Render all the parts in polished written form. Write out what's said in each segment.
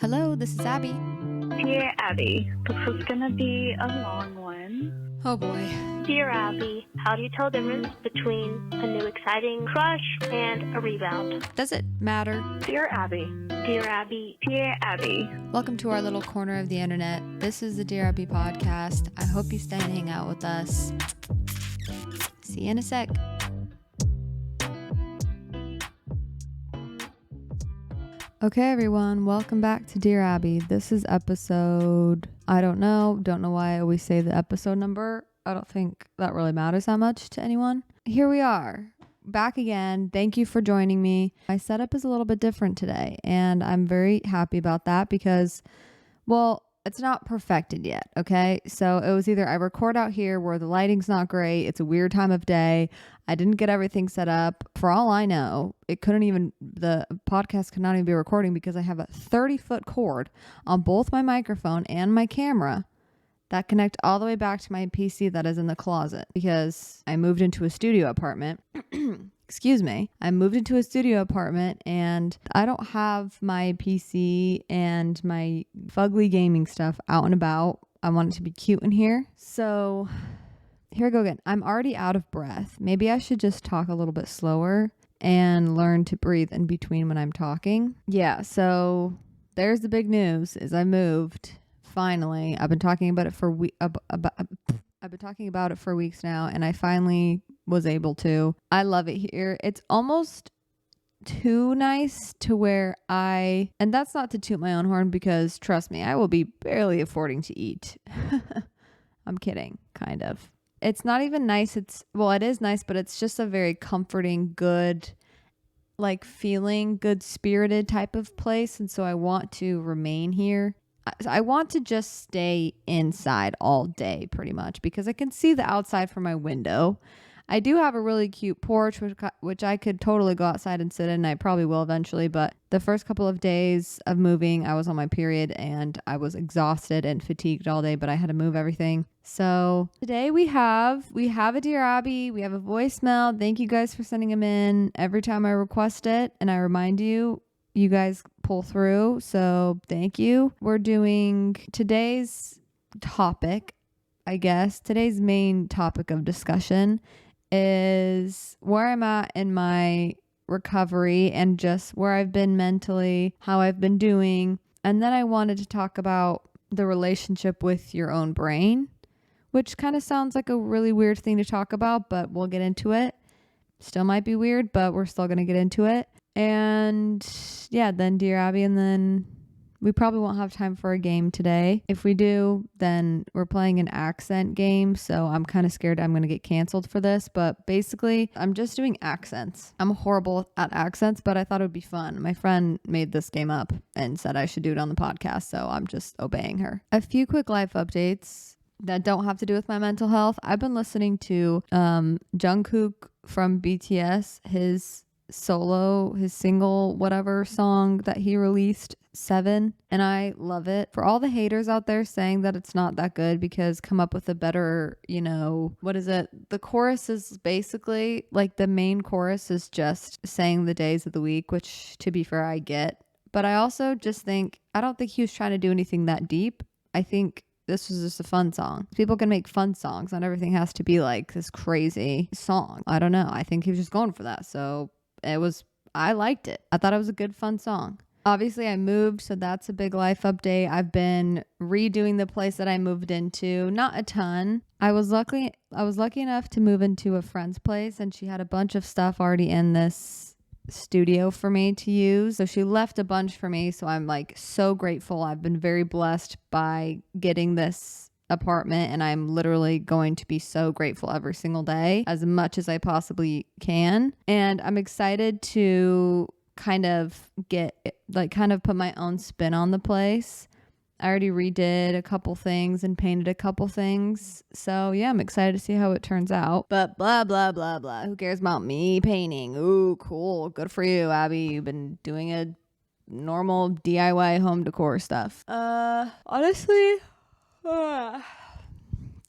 Hello, this is Abby. Dear Abby, this is gonna be a long one. Oh boy. Dear Abbey, how do you tell the difference between a new exciting crush and a rebound? Does it matter? Dear Abby. Dear Abbey. Dear Abby. Welcome to our little corner of the internet. This is the Dear Abbey podcast. I hope you stay and hang out with us. See you in a sec. Okay, everyone, welcome back to Dear Abby. This is episode, don't know why I always say the episode number. I don't think that really matters that much to anyone. Here we are, back again. Thank you for joining me. My setup is a little bit different today, and I'm very happy about that because, well, it's not perfected yet, okay? So it was either I record out here where the lighting's not great, it's a weird time of day, I didn't get everything set up. For all I know, the podcast could not even be recording because I have a 30-foot cord on both my microphone and my camera that connect all the way back to my PC that is in the closet because I moved into a studio apartment. Excuse me. I moved into a studio apartment and I don't have my PC and my fugly gaming stuff out and about. I want it to be cute in here. So here I go again. I'm already out of breath. Maybe I should just talk a little bit slower and learn to breathe in between when I'm talking. Yeah, so there's the big news is I moved. Finally. I've been talking about it for weeks now, and I finally was able to. I love it here. It's almost too nice to where and that's not to toot my own horn because trust me, I will be barely affording to eat. I'm kidding, kind of. It's not even nice. It is nice, but it's just a very comforting, good, like feeling, good spirited type of place. And so I want to remain here. I want to just stay inside all day pretty much because I can see the outside from my window. I do have a really cute porch, which I could totally go outside and sit in. And I probably will eventually. But the first couple of days of moving, I was on my period and I was exhausted and fatigued all day, but I had to move everything. So today we have a Dear Abby. We have a voicemail. Thank you guys for sending them in every time I request it. And I remind you, you guys pull through. So thank you. We're doing today's topic, I guess. Today's main topic of discussion is where I'm at in my recovery and just where I've been mentally, how I've been doing. And then I wanted to talk about the relationship with your own brain, which kind of sounds like a really weird thing to talk about, but we'll get into it. Still might be weird, but we're still going to get into it. And yeah, then Dear Abby, and then we probably won't have time for a game today. If we do, then we're playing an accent game. So I'm kind of scared I'm going to get canceled for this. But basically, I'm just doing accents. I'm horrible at accents, but I thought it would be fun. My friend made this game up and said I should do it on the podcast. So I'm just obeying her. A few quick life updates that don't have to do with my mental health. I've been listening to Jungkook from BTS, his single whatever song that he released, 7, and I love it. For all the haters out there saying that it's not that good because come up with a better, what is it? The chorus is basically like the main chorus is just saying the days of the week, which to be fair I get, but I also just I don't think he was trying to do anything that deep. I think this was just a fun song. People can make fun songs. Not everything has to be like this crazy song. I don't know. I think he was just going for that. So I liked it. I thought it was a good, fun song. Obviously, I moved, so that's a big life update. I've been redoing the place that I moved into. Not a ton. I was lucky enough to move into a friend's place, and she had a bunch of stuff already in this studio for me to use. So she left a bunch for me, so I'm like so grateful. I've been very blessed by getting this apartment, and I'm literally going to be so grateful every single day as much as I possibly can. And I'm excited to kind of put my own spin on the place. I already redid a couple things and painted a couple things. So yeah, I'm excited to see how it turns out. But blah, blah, blah, blah. Who cares about me painting? Ooh, cool. Good for you, Abby. You've been doing a normal DIY home decor stuff. Honestly,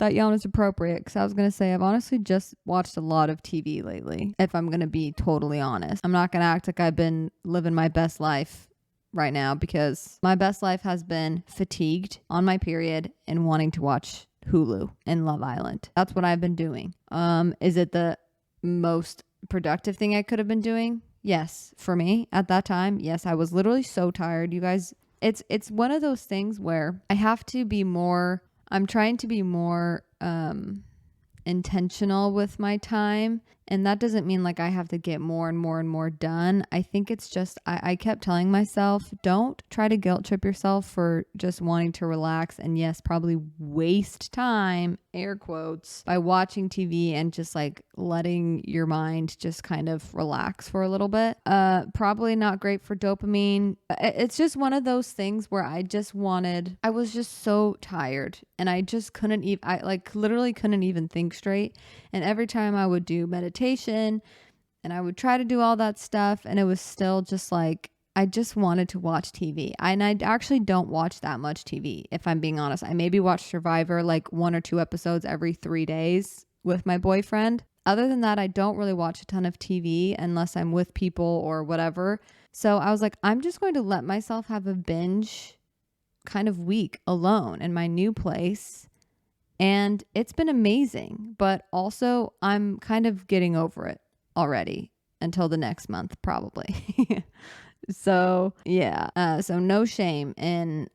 that yawn is appropriate because I was going to say I've honestly just watched a lot of TV lately, if I'm going to be totally honest. I'm not going to act like I've been living my best life right now because my best life has been fatigued on my period and wanting to watch Hulu and Love Island. That's what I've been doing. Is it the most productive thing I could have been doing? Yes. For me at that time, yes, I was literally so tired. You guys, it's one of those things where I have to be more, I'm trying to be more intentional with my time, and that doesn't mean like I have to get more and more and more done. I think it's just I kept telling myself, don't try to guilt trip yourself for just wanting to relax and yes, probably waste time, air quotes, by watching TV and just like letting your mind just kind of relax for a little bit. Probably not great for dopamine. It's just one of those things where I was just so tired and I just couldn't even, I like literally couldn't even think straight. And every time I would do meditation and I would try to do all that stuff, and it was still just like, I just wanted to watch TV. And I actually don't watch that much TV, if I'm being honest. I maybe watch Survivor like 1 or 2 episodes every 3 days with my boyfriend. Other than that, I don't really watch a ton of TV unless I'm with people or whatever. So I was like, I'm just going to let myself have a binge kind of week alone in my new place. And it's been amazing, but also I'm kind of getting over it already until the next month, probably. So yeah, so no shame in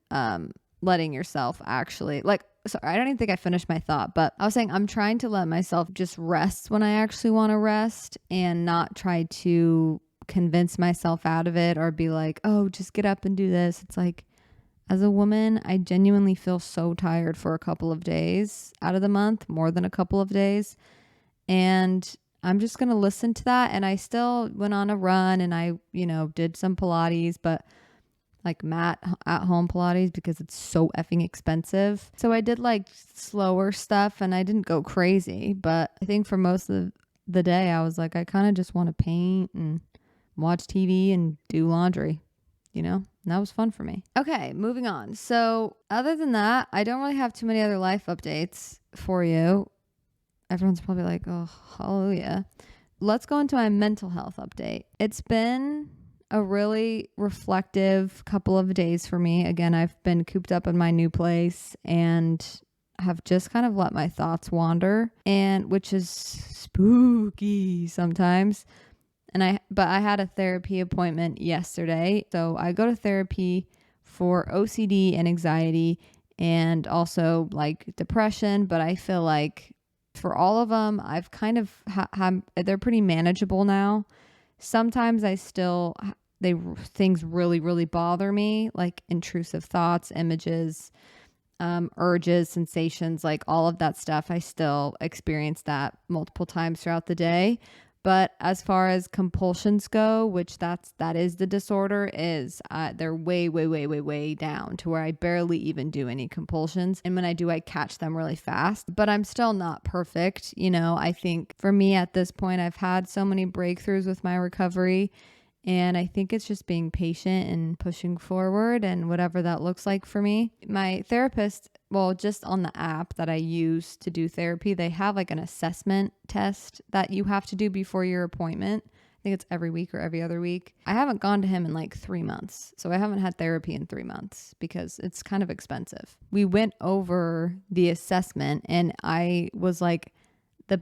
letting yourself actually, like, sorry, I don't even think I finished my thought, but I was saying I'm trying to let myself just rest when I actually want to rest and not try to convince myself out of it or be like, oh, just get up and do this. It's like, as a woman, I genuinely feel so tired for a couple of days out of the month, more than a couple of days. And I'm just going to listen to that. And I still went on a run and I, did some Pilates, but like mat at home Pilates because it's so effing expensive. So I did like slower stuff and I didn't go crazy. But I think for most of the day, I was like, I kind of just want to paint and watch TV and do laundry, and that was fun for me. Okay, moving on. So other than that, I don't really have too many other life updates for you. Everyone's probably like, oh, hallelujah. Let's go into my mental health update. It's been a really reflective couple of days for me. Again, I've been cooped up in my new place and have just kind of let my thoughts wander, and which is spooky sometimes. But I had a therapy appointment yesterday. So I go to therapy for OCD and anxiety and also like depression. But I feel like for all of them, I've kind of, they're pretty manageable now. Sometimes things really, really bother me, like intrusive thoughts, images, urges, sensations, like all of that stuff. I still experience that multiple times throughout the day. But as far as compulsions go, which that is the disorder, is they're way, way, way, way, way down to where I barely even do any compulsions. And when I do, I catch them really fast. But I'm still not perfect. I think for me at this point, I've had so many breakthroughs with my recovery. And I think it's just being patient and pushing forward and whatever that looks like for me. My therapist, well, just on the app that I use to do therapy, they have like an assessment test that you have to do before your appointment. I think it's every week or every other week. I haven't gone to him in like 3 months. So I haven't had therapy in 3 months because it's kind of expensive. We went over the assessment and I was like, the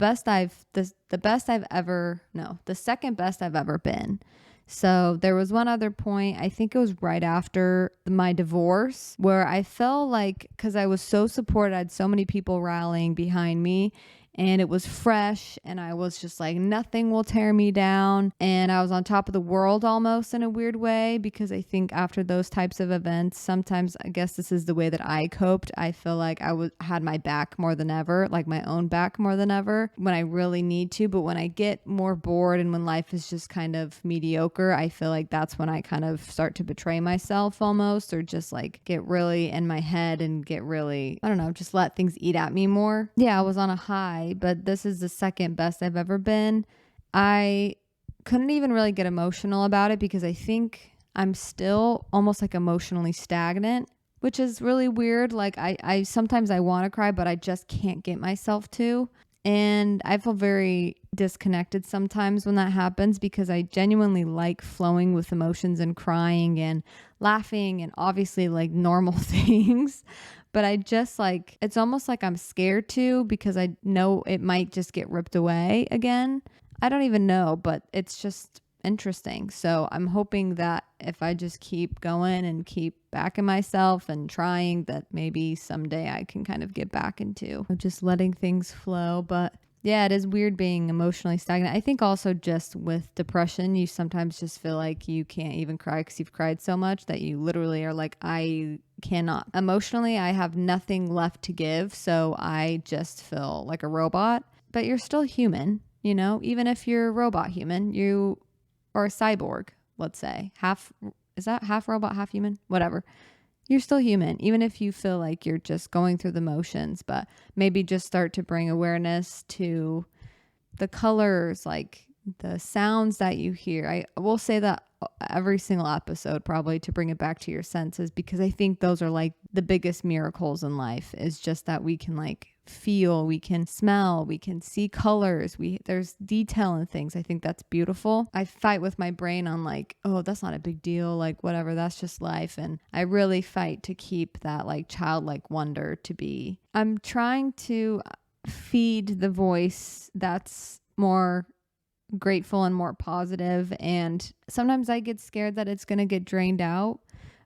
second best I've ever been. So there was one other point, I think it was right after my divorce, where I felt like, because I was so supported, I had so many people rallying behind me, and it was fresh, and I was just like, nothing will tear me down, and I was on top of the world almost in a weird way, because I think after those types of events, sometimes, I guess this is the way that I coped, I feel like I had my back more than ever, like my own back more than ever, when I really need to. But when I get more bored and when life is just kind of mediocre, I feel like that's when I kind of start to betray myself almost, or just like get really in my head and get really, I don't know, just let things eat at me more. Yeah, I was on a high, but this is the second best I've ever been. I couldn't even really get emotional about it because I think I'm still almost like emotionally stagnant, which is really weird. Like I sometimes I want to cry, but I just can't get myself to. And I feel very disconnected sometimes when that happens because I genuinely like flowing with emotions and crying and laughing and obviously like normal things. But I just like, it's almost like I'm scared to because I know it might just get ripped away again. I don't even know, but it's just interesting. So I'm hoping that if I just keep going and keep backing myself and trying, that maybe someday I can kind of get back into just letting things flow. But yeah, it is weird being emotionally stagnant. I think also just with depression, you sometimes just feel like you can't even cry because you've cried so much that you literally are like, I cannot. Emotionally, I have nothing left to give. So I just feel like a robot, but you're still human, you know, even if you're a robot human, you or a cyborg, let's say, is that half robot, half human? Whatever. You're still human, even if you feel like you're just going through the motions, but maybe just start to bring awareness to the colors, like the sounds that you hear. I will say that every single episode, probably, to bring it back to your senses, because I think those are like the biggest miracles in life, is just that we can like feel, we can smell, we can see colors, there's detail in things. I think that's beautiful. I fight with my brain on like, oh, that's not a big deal, like whatever, that's just life. And I really fight to keep that like childlike wonder to be. I'm trying to feed the voice that's more grateful and more positive, and sometimes I get scared that it's going to get drained out,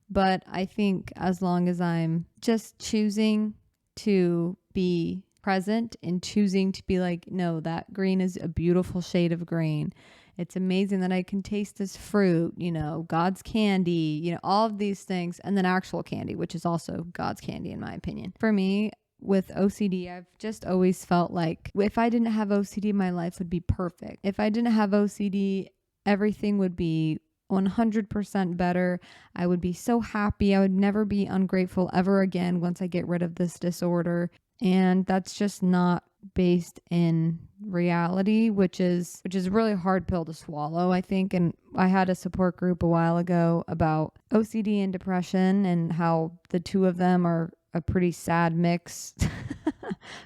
but I think as long as I'm just choosing to be present and choosing to be like, no, that green is a beautiful shade of green, it's amazing that I can taste this fruit, you know, God's candy, you know, all of these things, and then actual candy, which is also God's candy in my opinion. For me, with OCD, I've just always felt like if I didn't have OCD, my life would be perfect. If I didn't have OCD, everything would be 100% better. I would be so happy. I would never be ungrateful ever again once I get rid of this disorder. And that's just not based in reality, which is a really hard pill to swallow, I think. And I had a support group a while ago about OCD and depression and how the two of them are a pretty sad mix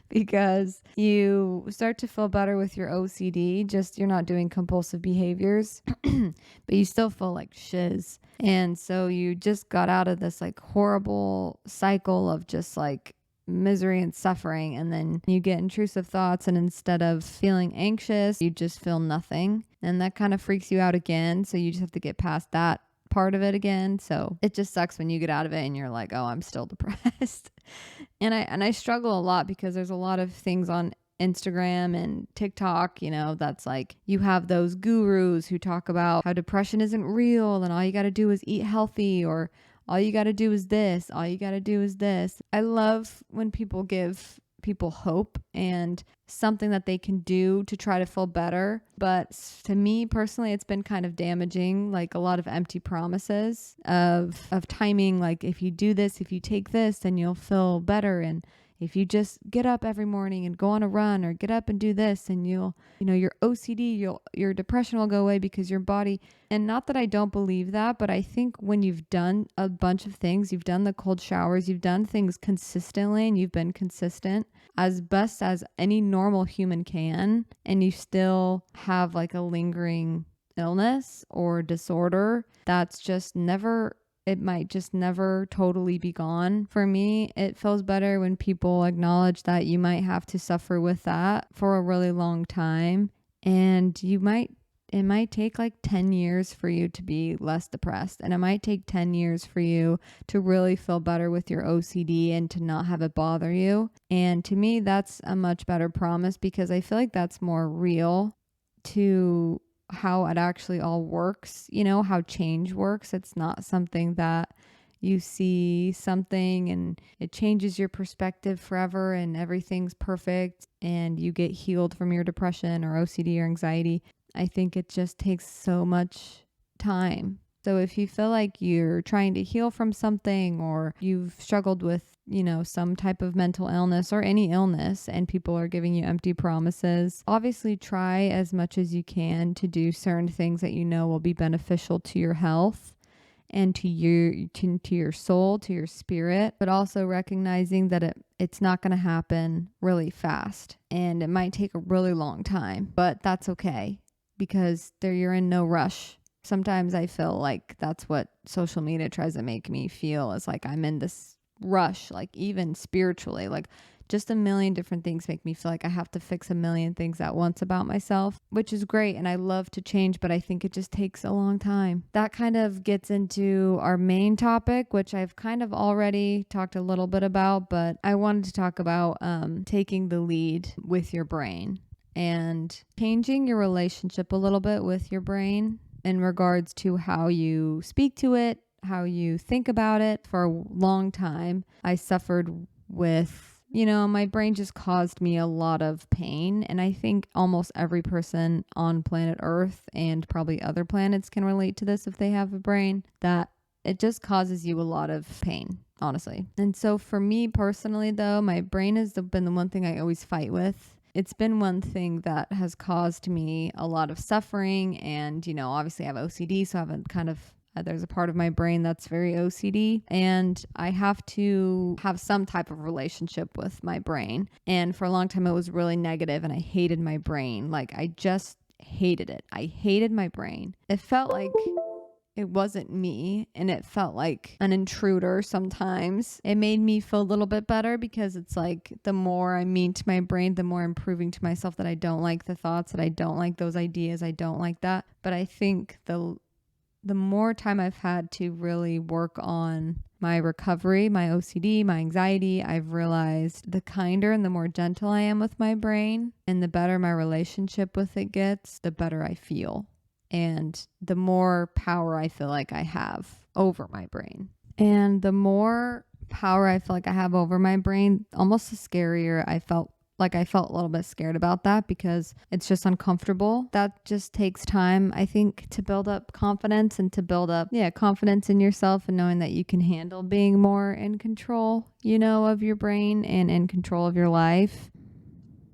because you start to feel better with your OCD, just you're not doing compulsive behaviors, but you still feel like shiz. And so you just got out of this like horrible cycle of just like misery and suffering, and then you get intrusive thoughts, and instead of feeling anxious, you just feel nothing, and that kind of freaks you out again. So you just have to get past that part of it again. So it just sucks when you get out of it and you're like, oh, I'm still depressed. And I struggle a lot because there's a lot of things on Instagram and TikTok, you know, that's like you have those gurus who talk about how depression isn't real and all you got to do is eat healthy, or all you got to do is this, all you got to do is this. I love when people give people hope and something that they can do to try to feel better. But to me personally, it's been kind of damaging, like a lot of empty promises of timing. Like if you do this, if you take this, then you'll feel better. And if you just get up every morning and go on a run or get up and do this, and you'll, you know, your OCD, your depression will go away because your body, and not that I don't believe that, but I think when you've done a bunch of things, you've done the cold showers, you've done things consistently, and you've been consistent as best as any normal human can, and you still have like a lingering illness or disorder that's just never, it might just never totally be gone. For me, it feels better when people acknowledge that you might have to suffer with that for a really long time, and it might take like 10 years for you to be less depressed, and it might take 10 years for you to really feel better with your OCD and to not have it bother you. And to me, that's a much better promise, because I feel like that's more real to how it actually all works, you know, how change works. It's not something that you see something and it changes your perspective forever and everything's perfect and you get healed from your depression or OCD or anxiety. I think it just takes so much time. So if you feel like you're trying to heal from something, or you've struggled with, you know, some type of mental illness or any illness, and people are giving you empty promises, obviously try as much as you can to do certain things that you know will be beneficial to your health. and to your soul, to your spirit, but also recognizing that it's not going to happen really fast and it might take a really long time, but that's okay because you're in no rush. Sometimes I feel like that's what social media tries to make me feel, is like I'm in this rush, like even spiritually, like just a million different things make me feel like I have to fix a million things at once about myself, which is great. And I love to change, but I think it just takes a long time. That kind of gets into our main topic, which I've kind of already talked a little bit about, but I wanted to talk about taking the lead with your brain and changing your relationship a little bit with your brain in regards to how you speak to it, how you think about it. For a long time, I suffered with, my brain just caused me a lot of pain. And I think almost every person on planet Earth and probably other planets can relate to this if they have a brain, that it just causes you a lot of pain, honestly. And so for me personally, though, my brain has been the one thing I always fight with. It's been one thing that has caused me a lot of suffering. And, obviously I have OCD, so I have there's a part of my brain that's very OCD, and I have to have some type of relationship with my brain. And for a long time, it was really negative, and I hated my brain. Like, I just hated it. I hated my brain. It felt like it wasn't me, and it felt like an intruder sometimes. It made me feel a little bit better because it's like the more I'm mean to my brain, the more I'm proving to myself that I don't like the thoughts, that I don't like those ideas, I don't like that. But I think the more time I've had to really work on my recovery, my OCD, my anxiety, I've realized the kinder and the more gentle I am with my brain, and the better my relationship with it gets, the better I feel. And the more power I feel like I have over my brain. And the more power I feel like I have over my brain, almost the scarier I felt a little bit scared about that, because it's just uncomfortable. That just takes time, I think, to build up confidence and to build up, confidence in yourself, and knowing that you can handle being more in control, of your brain and in control of your life.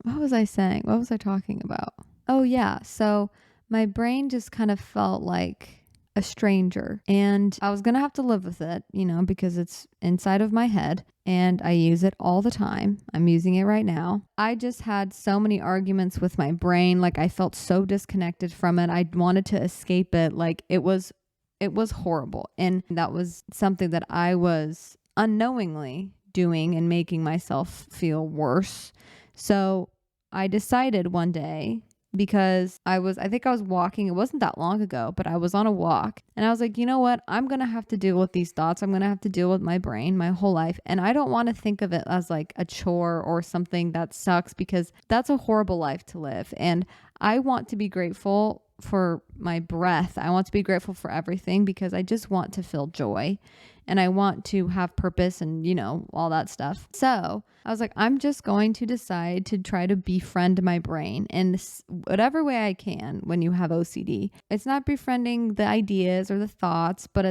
What was I saying? What was I talking about? Oh yeah. So my brain just kind of felt like a stranger, and I was going to have to live with it, because it's inside of my head and I use it all the time. I'm using it right now. I just had so many arguments with my brain. Like, I felt so disconnected from it. I wanted to escape it. Like, it was horrible. And that was something that I was unknowingly doing and making myself feel worse. So I decided one day, because I think I was walking. It wasn't that long ago, but I was on a walk, and I was like, you know what? I'm going to have to deal with these thoughts. I'm going to have to deal with my brain my whole life. And I don't want to think of it as like a chore or something that sucks, because that's a horrible life to live. And I want to be grateful for my breath. I want to be grateful for everything, because I just want to feel joy, and I want to have purpose and, all that stuff. So I was like, I'm just going to decide to try to befriend my brain in whatever way I can. When you have OCD, it's not befriending the ideas or the thoughts, but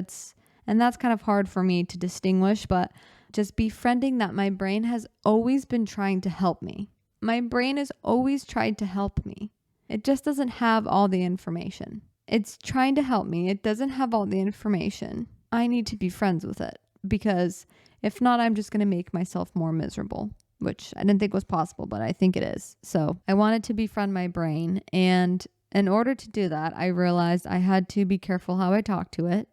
and that's kind of hard for me to distinguish, but just befriending that my brain has always been trying to help me. My brain has always tried to help me. It just doesn't have all the information. It's trying to help me. It doesn't have all the information. I need to be friends with it, because if not, I'm just going to make myself more miserable, which I didn't think was possible, but I think it is. So I wanted to befriend my brain. And in order to do that, I realized I had to be careful how I talk to it,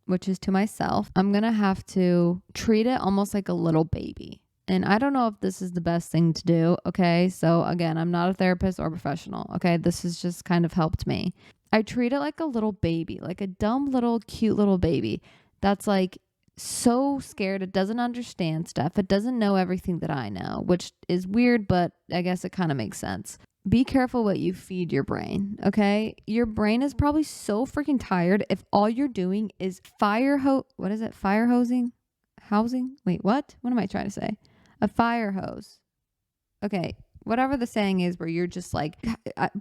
which is to myself. I'm going to have to treat it almost like a little baby. And I don't know if this is the best thing to do. Okay. So again, I'm not a therapist or professional. Okay. This has just kind of helped me. I treat it like a little baby, like a dumb little cute little baby that's like so scared. It doesn't understand stuff. It doesn't know everything that I know, which is weird, but I guess it kind of makes sense. Be careful what you feed your brain, okay? Your brain is probably so freaking tired if all you're doing is fire hosing? Housing? Wait, what? What am I trying to say? A fire hose. Okay, whatever the saying is, where you're just like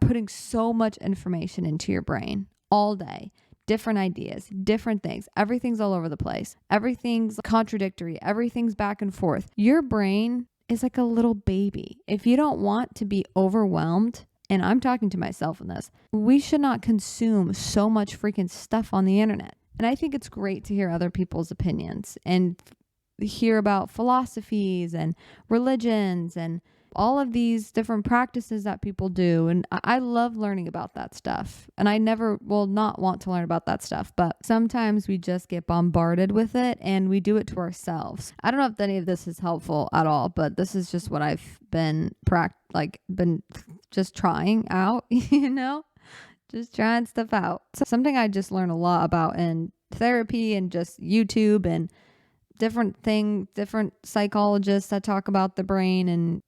putting so much information into your brain all day. Different ideas, different things. Everything's all over the place. Everything's contradictory. Everything's back and forth. Your brain is like a little baby. If you don't want to be overwhelmed, and I'm talking to myself in this, we should not consume so much freaking stuff on the internet. And I think it's great to hear other people's opinions and hear about philosophies and religions and all of these different practices that people do. And I love learning about that stuff. And I never will not want to learn about that stuff. But sometimes we just get bombarded with it and we do it to ourselves. I don't know if any of this is helpful at all, but this is just what I've been been just trying out, just trying stuff out. So something I just learned a lot about in therapy and just YouTube and different psychologists that talk about the brain, and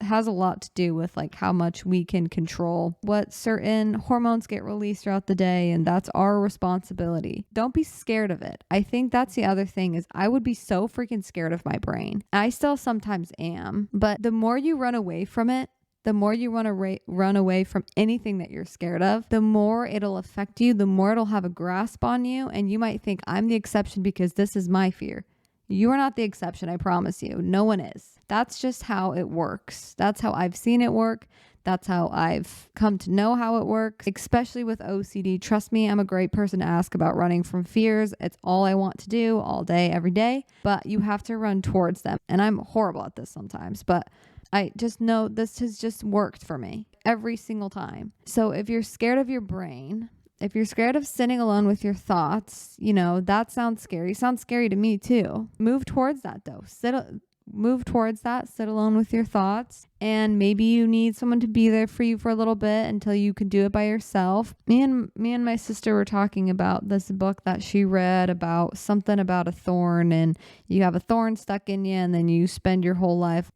has a lot to do with like how much we can control what certain hormones get released throughout the day, and that's our responsibility. Don't be scared of it. I think that's the other thing is I would be so freaking scared of my brain. I still sometimes am, but the more you run away from it, the more you want to run away from anything that you're scared of, the more it'll affect you, the more it'll have a grasp on you, and you might think I'm the exception because this is my fear. You are not the exception, I promise you. No one is. That's just how it works. That's how I've seen it work. That's how I've come to know how it works, especially with OCD. Trust me, I'm a great person to ask about running from fears. It's all I want to do all day, every day, but you have to run towards them. And I'm horrible at this sometimes, but I just know this has just worked for me every single time. So if you're scared of your brain, if you're scared of sitting alone with your thoughts, that sounds scary. Sounds scary to me too. Move towards that though. Move towards that. Sit alone with your thoughts. And maybe you need someone to be there for you for a little bit until you can do it by yourself. Me and my sister were talking about this book that she read about something about a thorn, and you have a thorn stuck in you, and then you spend your whole life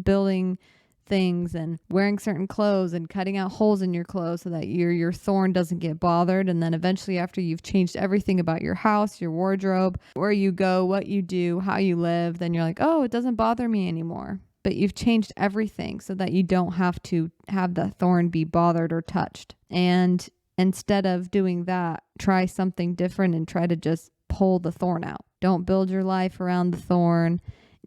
building things and wearing certain clothes and cutting out holes in your clothes so that your thorn doesn't get bothered. And then eventually, after you've changed everything about your house, your wardrobe, where you go, what you do, how you live, then you're like, oh, it doesn't bother me anymore. But you've changed everything so that you don't have to have the thorn be bothered or touched. And instead of doing that, try something different and try to just pull the thorn out. Don't build your life around the thorn.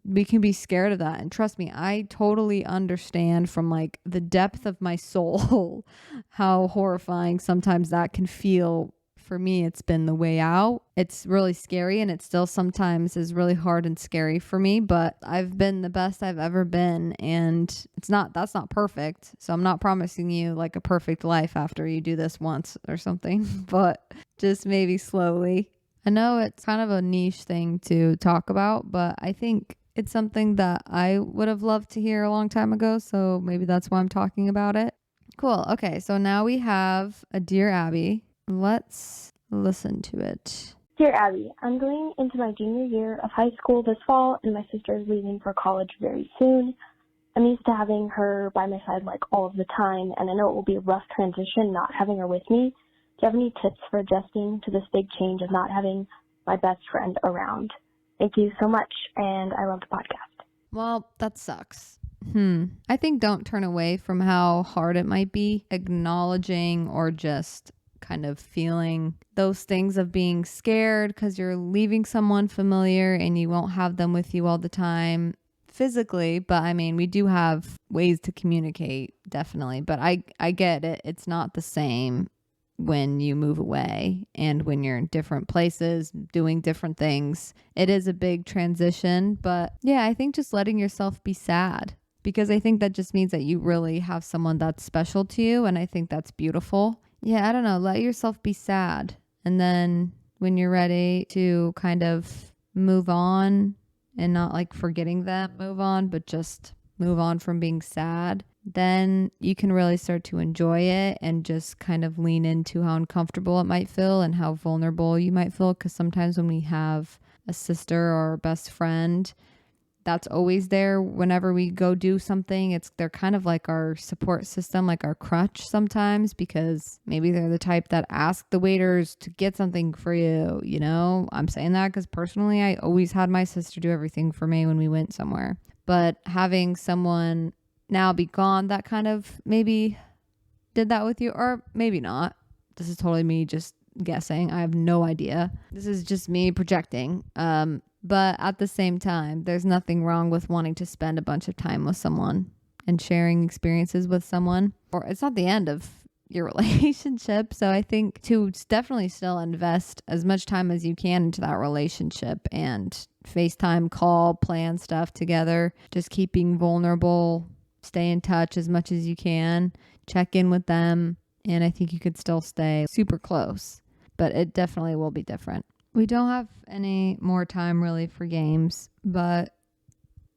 We can be scared of that. And trust me, I totally understand from like the depth of my soul how horrifying sometimes that can feel. For me, it's been the way out. It's really scary, and it still sometimes is really hard and scary for me, but I've been the best I've ever been, and that's not perfect. So I'm not promising you like a perfect life after you do this once or something, but just maybe slowly. I know it's kind of a niche thing to talk about, but I think it's something that I would have loved to hear a long time ago, so maybe that's why I'm talking about it. Cool. Okay, so now we have a Dear Abby. Let's listen to it. Dear Abby, I'm going into my junior year of high school this fall, and my sister is leaving for college very soon. I'm used to having her by my side like all of the time, and I know it will be a rough transition not having her with me. Do you have any tips for adjusting to this big change of not having my best friend around? Thank you so much, and I love the podcast. Well, that sucks. I think don't turn away from how hard it might be. Acknowledging or just kind of feeling those things of being scared because you're leaving someone familiar and you won't have them with you all the time physically. But I mean, we do have ways to communicate, definitely. But I get it. It's not the same when you move away and when you're in different places doing different things. It is a big transition, but yeah, I think just letting yourself be sad, because I think that just means that you really have someone that's special to you, and I think that's beautiful. Yeah, I don't know, let yourself be sad, and then when you're ready to kind of move on and not like forgetting them, move on, but just move on from being sad, then you can really start to enjoy it and just kind of lean into how uncomfortable it might feel and how vulnerable you might feel. Because sometimes when we have a sister or a best friend that's always there whenever we go do something, they're kind of like our support system, like our crutch sometimes, because maybe they're the type that ask the waiters to get something for you. I'm saying that because personally I always had my sister do everything for me when we went somewhere. But having someone now be gone that kind of maybe did that with you, or maybe not. This is totally me just guessing. I have no idea. This is just me projecting. But at the same time, there's nothing wrong with wanting to spend a bunch of time with someone and sharing experiences with someone. Or it's not the end of your relationship. So I think to definitely still invest as much time as you can into that relationship and FaceTime, call, plan stuff together, just keeping vulnerable, stay in touch as much as you can, check in with them. And I think you could still stay super close, but it definitely will be different. We don't have any more time really for games, but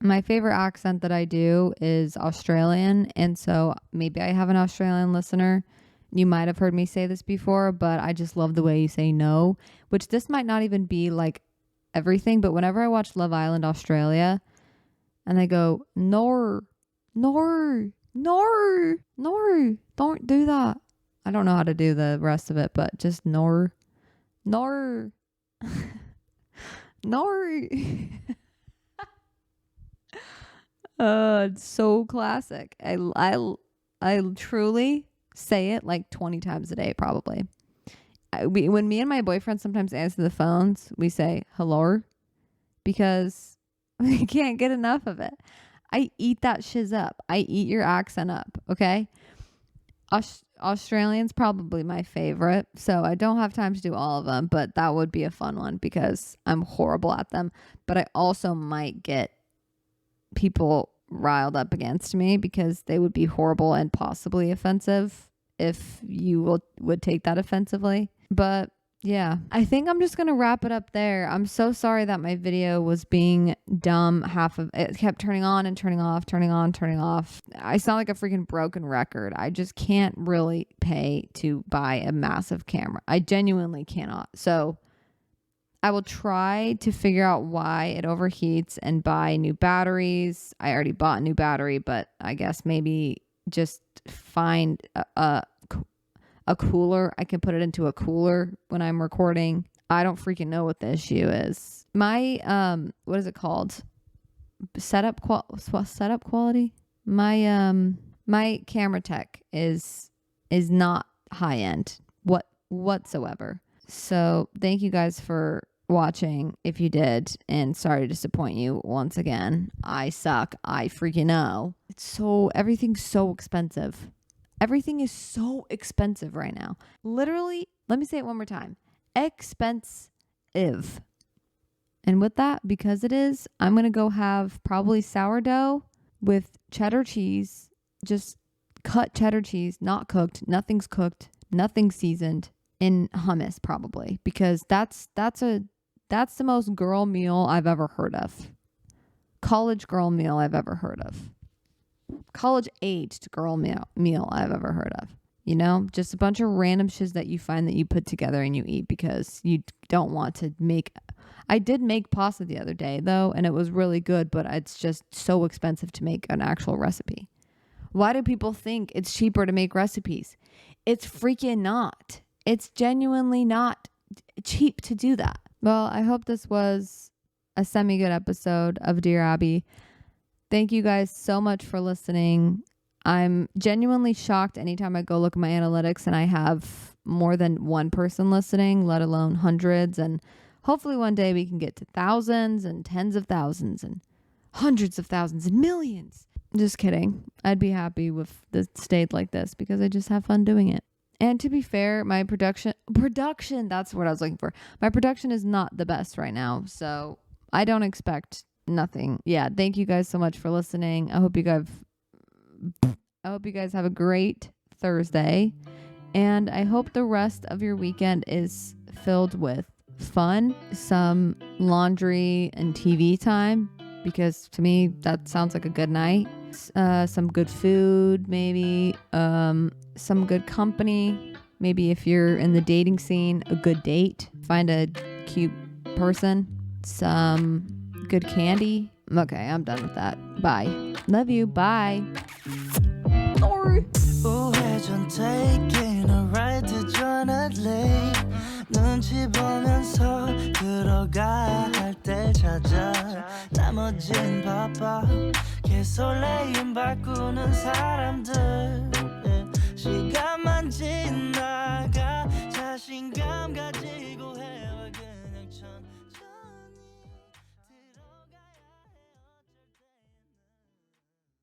my favorite accent that I do is Australian. And so maybe I have an Australian listener. You might have heard me say this before, but I just love the way you say no, which this might not even be like everything. But whenever I watch Love Island Australia and they go, nor, don't do that. I don't know how to do the rest of it, but just nor. It's so classic. I truly say it like 20 times a day, probably. When me and my boyfriend sometimes answer the phones, we say hello because we can't get enough of it. I eat that shiz up. I eat your accent up. Okay. Australian's probably my favorite, so I don't have time to do all of them, but that would be a fun one because I'm horrible at them. But I also might get people riled up against me because they would be horrible and possibly offensive if you would take that offensively. But yeah, I think I'm just going to wrap it up there. I'm so sorry that my video was being dumb. Half of it kept turning on and turning off, turning on, turning off. I sound like a freaking broken record. I just can't really pay to buy a massive camera. I genuinely cannot. So I will try to figure out why it overheats and buy new batteries. I already bought a new battery, but I guess maybe just find a cooler. I can put it into a cooler when I'm recording. I don't freaking know what the issue is. My what is it called? Setup quality. My camera tech is not high end whatsoever. So thank you guys for watching if you did, and sorry to disappoint you once again. I suck. I freaking know. Everything's so expensive. Everything is so expensive right now. Literally, let me say it one more time. Expensive. And with that, because it is, I'm going to go have probably sourdough with cheddar cheese. Just cut cheddar cheese, not cooked. Nothing's cooked. Nothing's seasoned. In hummus probably, because that's the most girl meal I've ever heard of. College girl meal I've ever heard of. College aged girl meal I've ever heard of. You know, just a bunch of random shiz that you find that you put together and you eat because you don't want to make. I did make pasta the other day though, and it was really good, but it's just so expensive to make an actual recipe. Why do people think it's cheaper to make recipes? It's freaking not. It's genuinely not cheap to do that. Well, I hope this was a semi-good episode of Dear Abbey. Thank you guys so much for listening. I'm genuinely shocked anytime I go look at my analytics and I have more than one person listening, let alone hundreds. And hopefully one day we can get to thousands and tens of thousands and hundreds of thousands and millions. Just kidding. I'd be happy with it stayed like this because I just have fun doing it. And to be fair, my production, that's what I was looking for. My production is not the best right now, so I don't expect nothing. Yeah, thank you guys so much for listening. I hope you guys have a great Thursday, and I hope the rest of your weekend is filled with fun, some laundry and TV time, because to me that sounds like a good night. Some good food, maybe some good company. Maybe if you're in the dating scene, a good date. Find a cute person. Some good candy. Okay, I'm done with that. Bye. Love you. Bye. 우회전 taking a ride to journey. 눈치 보면서 들어가 할 때 찾아. 나머진 바빠. 개설레임 바꾸는 사람들. 시간만 지나